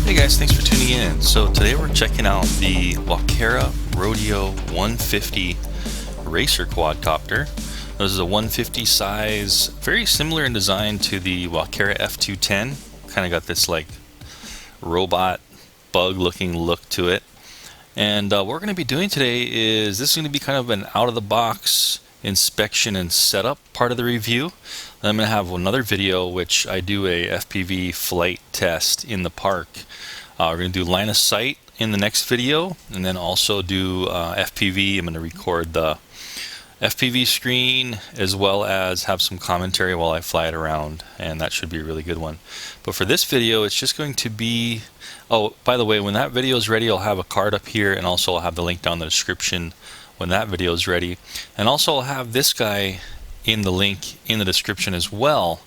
Hey guys, thanks for tuning in. So today we're checking out the Walkera RODEO 150 racer quadcopter. This is a 150 size, very similar in design to the Walkera F210. Kind of got this like robot bug looking look to it. And what we're going to be doing today is this is going to be kind of an out of the box inspection and setup part of the review. I'm going to have another video which I do a FPV flight test in the park. We're going to do line of sight in the next video, and then also do FPV. I'm going to record the FPV screen as well as have some commentary while I fly it around, and that should be a really good one. But for this video, it's just going to be, oh, by the way, when that video is ready, I'll have a card up here, and also I'll have the link down in the description when that video is ready. And also I'll have this guy in the link in the description as well,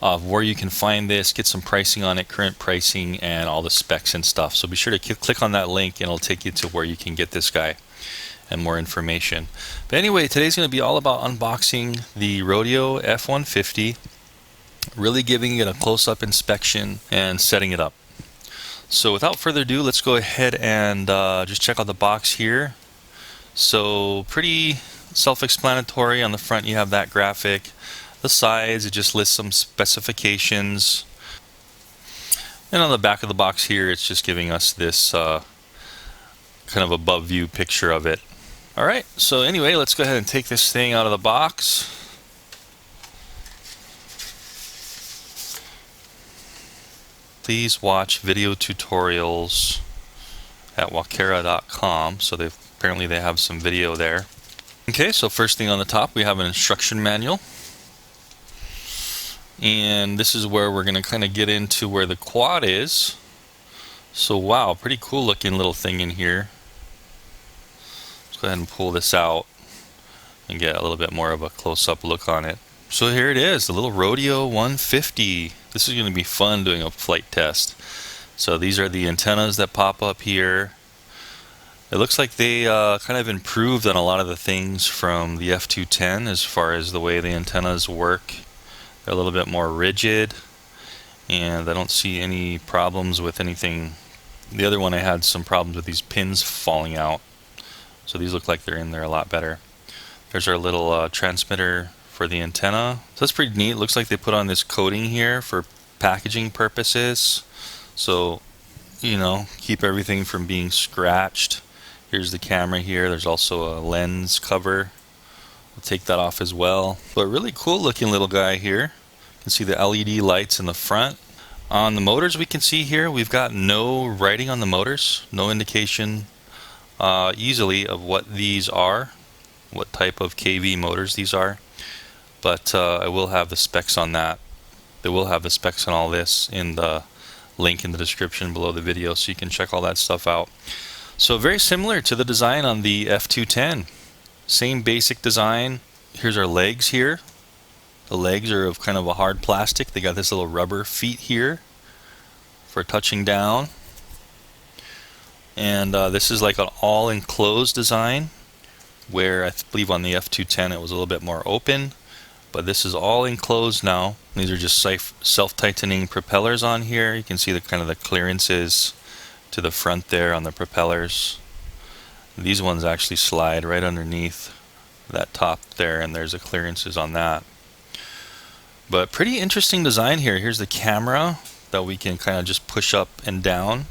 of where you can find this, get some pricing on it, current pricing, and all the specs and stuff. So be sure to click on that link and it'll take you to where you can get this guy and more information. But anyway, today's going to be all about unboxing the RODEO F150, really giving it a close-up inspection and setting it up. So without further ado, let's go ahead and just check out the box here. So pretty self-explanatory. On the front you have that graphic. The sides, it just lists some specifications. And on the back of the box here, it's just giving us this kind of above view picture of it. Alright, so anyway, let's go ahead and take this thing out of the box. Please watch video tutorials at walkera.com. So apparently they have some video there. Okay, so first thing on the top, we have an instruction manual. And this is where we're going to kind of get into where the quad is. So wow, pretty cool looking little thing in here. Let's go ahead and pull this out and get a little bit more of a close-up look on it. So here it is, the little RODEO 150. This is going to be fun doing a flight test. So these are the antennas that pop up here. It looks like they kind of improved on a lot of the things from the F210 as far as the way the antennas work. They're a little bit more rigid, and I don't see any problems with anything. The other one, I had some problems with these pins falling out. So these look like they're in there a lot better. There's our little transmitter for the antenna. So that's pretty neat. Looks like they put on this coating here for packaging purposes. So, you know, keep everything from being scratched. Here's the camera here. There's also a lens cover. We'll take that off as well. But really cool looking little guy here. You can see the LED lights in the front. On the motors, we can see here we've got no writing on the motors, no indication easily of what these are, what type of kV motors these are. But I will have the specs on that. They will have the specs on all this in the link in the description below the video, so you can check all that stuff out. So very similar to the design on the F210. Same basic design. Here's our legs here. The legs are of kind of a hard plastic. They got this little rubber feet here for touching down. And this is like an all enclosed design, where I believe on the F210 it was a little bit more open. But this is all enclosed now. These are just self-tightening propellers on here. You can see the kind of the clearances to the front there on the propellers. These ones actually slide right underneath that top there, and there's the clearances on that. But pretty interesting design here. Here's the camera that we can kind of just push up and down.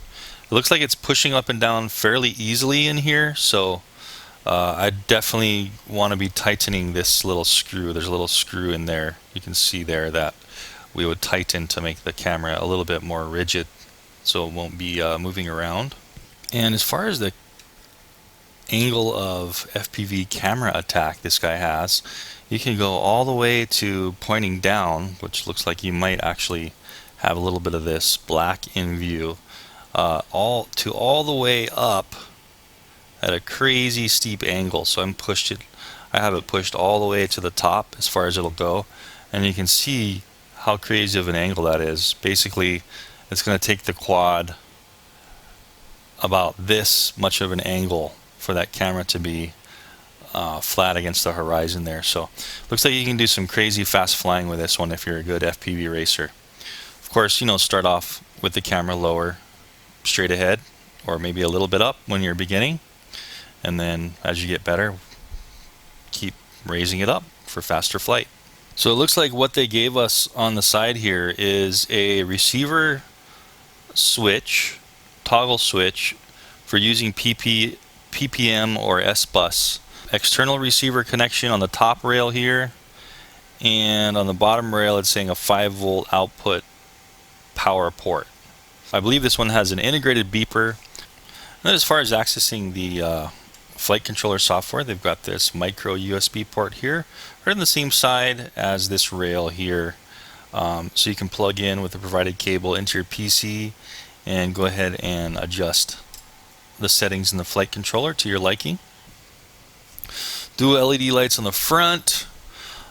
It looks like it's pushing up and down fairly easily in here, so I definitely want to be tightening this little screw. There's a little screw in there. You can see there that we would tighten to make the camera a little bit more rigid, so it won't be moving around. And as far as the angle of FPV camera attack this guy has, you can go all the way to pointing down, which looks like you might actually have a little bit of this black in view, all the way up at a crazy steep angle. So I have it pushed all the way to the top as far as it'll go, and you can see how crazy of an angle that is. Basically, it's going to take the quad about this much of an angle for that camera to be flat against the horizon there. So looks like you can do some crazy fast flying with this one if you're a good FPV racer. Of course, you know, start off with the camera lower straight ahead, or maybe a little bit up when you're beginning, and then as you get better, keep raising it up for faster flight. So it looks like what they gave us on the side here is a receiver switch, toggle switch for using PPM or S-Bus. External receiver connection on the top rail here, and on the bottom rail it's saying a 5-volt output power port. I believe this one has an integrated beeper. And as far as accessing the flight controller software, they've got this micro USB port here, right on the same side as this rail here. So you can plug in with the provided cable into your PC and go ahead and adjust the settings in the flight controller to your liking. Dual LED lights on the front.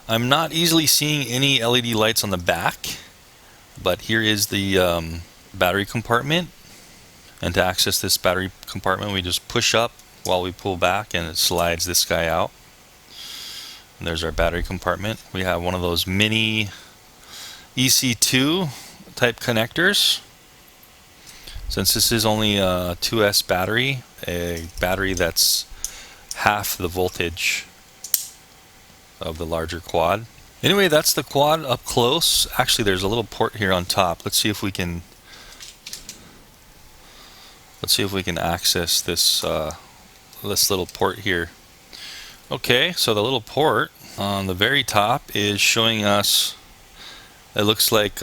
I'm not easily seeing any LED lights on the back, but here is the battery compartment. And to access this battery compartment, we just push up while we pull back and it slides this guy out. And there's our battery compartment. We have one of those mini EC2 type connectors. Since this is only a 2S battery, a battery that's half the voltage of the larger quad. Anyway, that's the quad up close. Actually, there's a little port here on top. Let's see if we can access this this little port here. Okay, so the little port on the very top is showing us, it looks like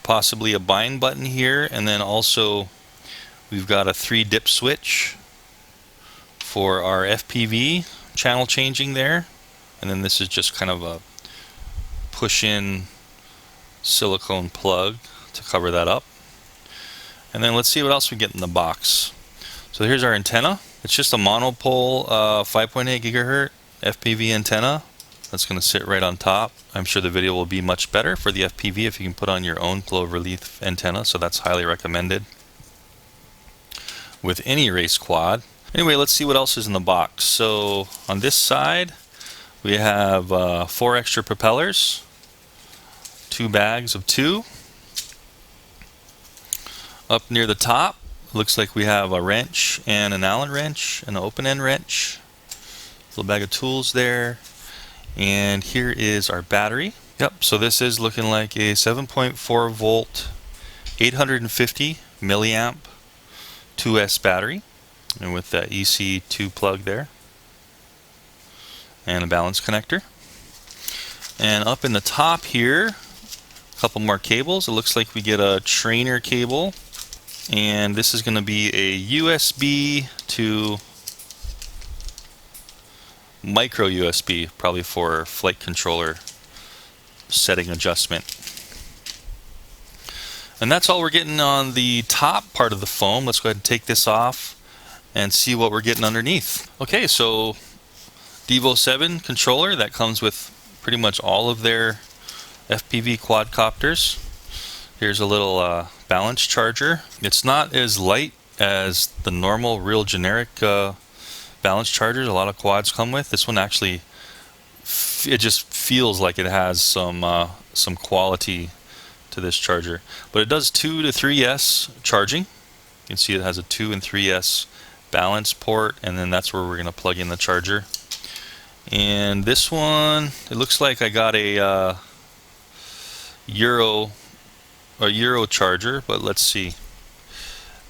possibly a bind button here, and then also we've got a 3-dip switch for our FPV channel changing there, and then this is just kind of a push-in silicone plug to cover that up. And then let's see what else we get in the box. So here's our antenna. It's just a monopole 5.8 gigahertz FPV antenna that's going to sit right on top. I'm sure the video will be much better for the FPV if you can put on your own cloverleaf antenna, so that's highly recommended with any race quad. Anyway, let's see what else is in the box. So on this side we have 4 extra propellers, 2 bags of 2. Up near the top, looks like we have a wrench and an Allen wrench and an open end wrench. Little bag of tools there. And here is our battery. Yep, so this is looking like a 7.4 volt, 850 milliamp 2S battery. And with that EC2 plug there. And a balance connector. And up in the top here, a couple more cables. It looks like we get a trainer cable. And this is going to be a USB to micro USB, probably for flight controller setting adjustment. And that's all we're getting on the top part of the foam. Let's go ahead and take this off and see what we're getting underneath. Okay, so Devo 7 controller that comes with pretty much all of their FPV quadcopters. Here's a little balance charger. It's not as light as the normal real generic balance chargers a lot of quads come with. This one actually, it just feels like it has some quality to this charger. But it does 2 to 3S charging. You can see it has a 2 and 3S balance port, and then that's where we're going to plug in the charger. And this one, it looks like I got a Euro charger, but let's see.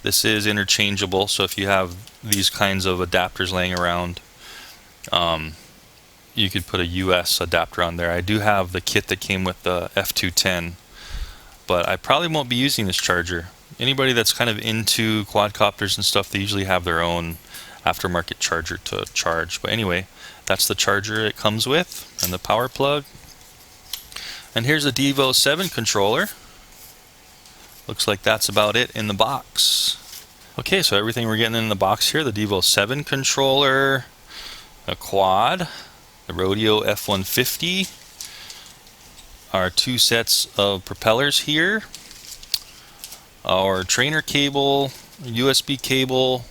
This is interchangeable, so if you have these kinds of adapters laying around, you could put a US adapter on there. I do have the kit that came with the F210, but I probably won't be using this charger. Anybody that's kind of into quadcopters and stuff, they usually have their own aftermarket charger to charge. But anyway, that's the charger it comes with, and the power plug. And here's a Devo 7 controller. Looks like that's about it in the box. Okay, so everything we're getting in the box here: the Devo 7 controller, a quad, the RODEO F150, our 2 sets of propellers here, our trainer cable, USB cable.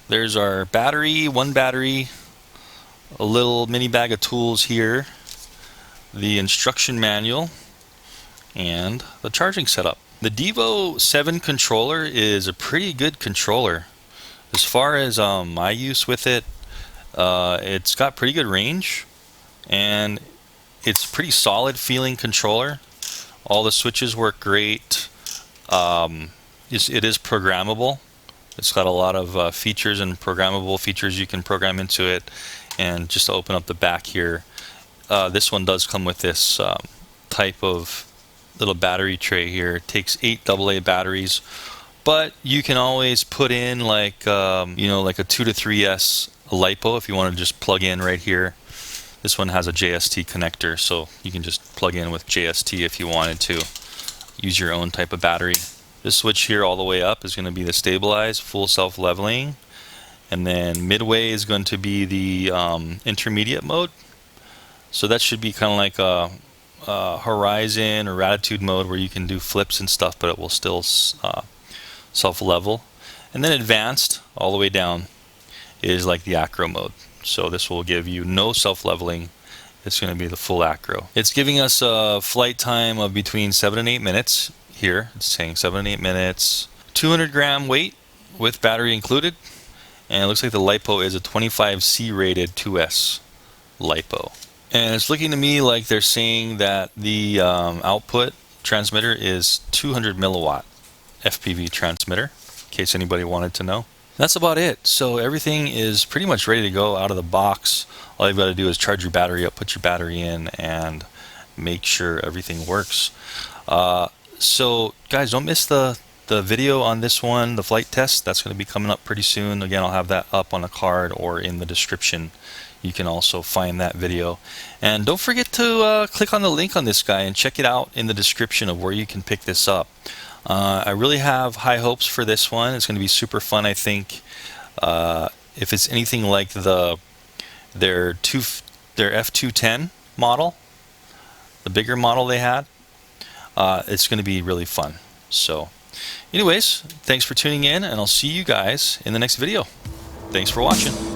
There's our battery, 1 battery, a little mini bag of tools here, the instruction manual, and the charging setup. The Devo 7 controller is a pretty good controller. As far as my use with it, it's got pretty good range, and it's pretty solid feeling controller. All the switches work great. It is programmable. It's got a lot of features and programmable features you can program into it. And just to open up the back here, this one does come with this type of little battery tray here. It takes 8 AA batteries, but you can always put in like like a 2 to 3S LiPo if you want to just plug in right here. This one has a JST connector, so you can just plug in with JST if you wanted to use your own type of battery. This switch here all the way up is going to be the stabilize, full self-leveling, and then midway is going to be the intermediate mode. So that should be kind of like a horizon or attitude mode where you can do flips and stuff, but it will still self-level. And then advanced all the way down is like the acro mode. So this will give you no self-leveling. It's going to be the full acro. It's giving us a flight time of between 7 and 8 minutes. Here it's saying 7 and 8 minutes. 200 gram weight with battery included. And it looks like the LiPo is a 25C rated 2S LiPo. And it's looking to me like they're saying that the output transmitter is 200 milliwatt FPV transmitter, in case anybody wanted to know. That's about it. So everything is pretty much ready to go out of the box. All you've got to do is charge your battery up, put your battery in, and make sure everything works. So guys, don't miss the video on this one, the flight test. That's going to be coming up pretty soon. Again, I'll have that up on a card or in the description. You can also find that video. And don't forget to click on the link on this guy and check it out in the description of where you can pick this up. I really have high hopes for this one. It's going to be super fun, I think. If it's anything like their F210 model, the bigger model they had, it's going to be really fun. So anyways, thanks for tuning in, and I'll see you guys in the next video. Thanks for watching.